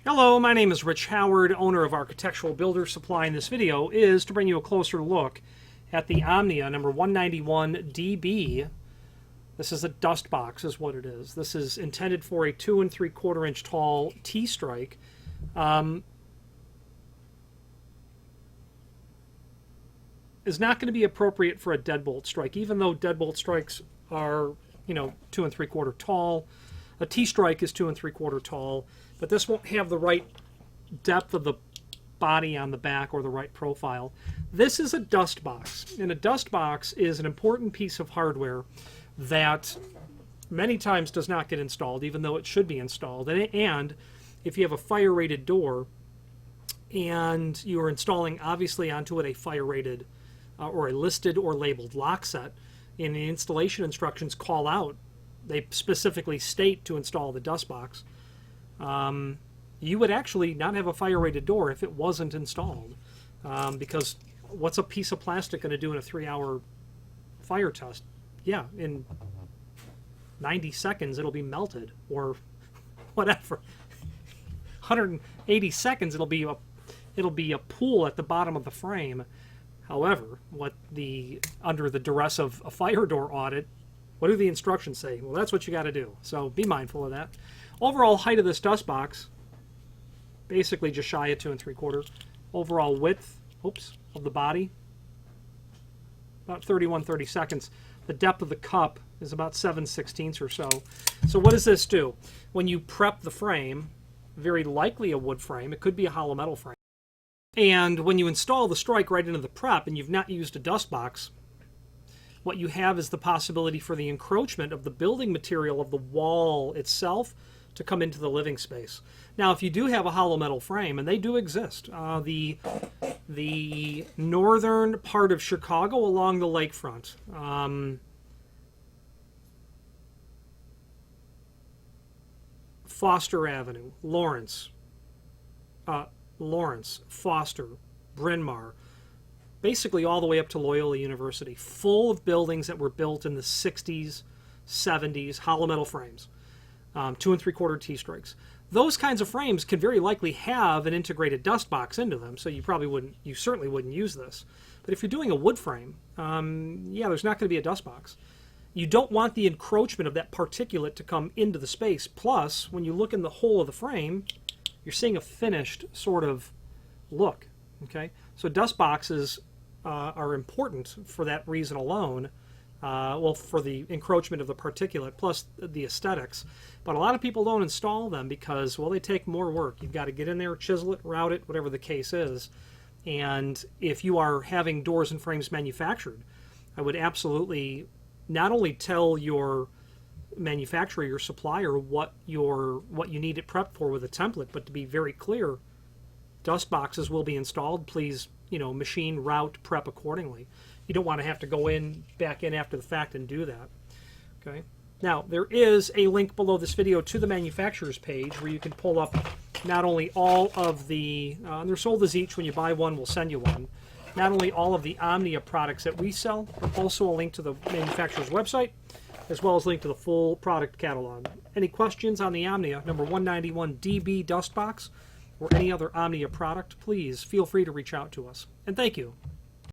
Hello, my name is Rich Howard, owner of Architectural Builder Supply, and this video is to bring you a closer look at the Omnia number 191DB. This is a dust box is what it is. This is intended for a 2 3/4 inch tall T-strike. Is not going to be appropriate for a deadbolt strike, even though deadbolt strikes are, 2 3/4 tall. A T-strike is 2 3/4 tall, but this won't have the right depth of the body on the back or the right profile. This is a dust box, and a dust box is an important piece of hardware that many times does not get installed, even though it should be installed. And if you have a fire-rated door and you are installing, obviously, onto it a fire-rated or a listed or labeled lock set, and the installation instructions call out, they specifically state to install the dust box, you would actually not have a fire-rated door if it wasn't installed. Because what's a piece of plastic going to do in a 3-hour fire test? Yeah, in 90 seconds it'll be melted, or whatever. 180 seconds it'll be a pool at the bottom of the frame. However, under the duress of a fire door audit, what do the instructions say? Well, that's what you got to do. So be mindful of that. Overall height of this dust box, basically just shy of 2 3/4. Overall width, of the body, about 30 seconds. The depth of the cup is about 7/16 or so. So what does this do? When you prep the frame, very likely a wood frame, it could be a hollow metal frame, and when you install the strike right into the prep and you've not used a dust box, what you have is the possibility for the encroachment of the building material of the wall itself to come into the living space. Now, if you do have a hollow metal frame, and they do exist, the northern part of Chicago along the lakefront, Foster Avenue, Lawrence, Foster, Bryn Mawr, basically all the way up to Loyola University, full of buildings that were built in the 60s, 70s, hollow metal frames, 2 3/4 T-strikes. Those kinds of frames can very likely have an integrated dust box into them, so you certainly wouldn't use this. But if you're doing a wood frame, there's not going to be a dust box. You don't want the encroachment of that particulate to come into the space. Plus, when you look in the hole of the frame, you're seeing a finished sort of look. Okay, so dust boxes are important for that reason alone. For the encroachment of the particulate, plus the aesthetics. But a lot of people don't install them because, they take more work. You've got to get in there, chisel it, route it, whatever the case is. And if you are having doors and frames manufactured, I would absolutely not only tell your manufacturer, your supplier, what you need it prepped for with a template, but to be very clear, dust boxes will be installed. Please, machine, route, prep accordingly. You don't want to have to go back in after the fact and do that. Okay. Now, there is a link below this video to the manufacturer's page where you can pull up not only all of the, they're sold as each. When you buy one, we'll send you one. Not only all of the Omnia products that we sell, but also a link to the manufacturer's website, as well as a link to the full product catalog. Any questions on the Omnia number 191DB dust box or any other Omnia product, please feel free to reach out to us. And thank you.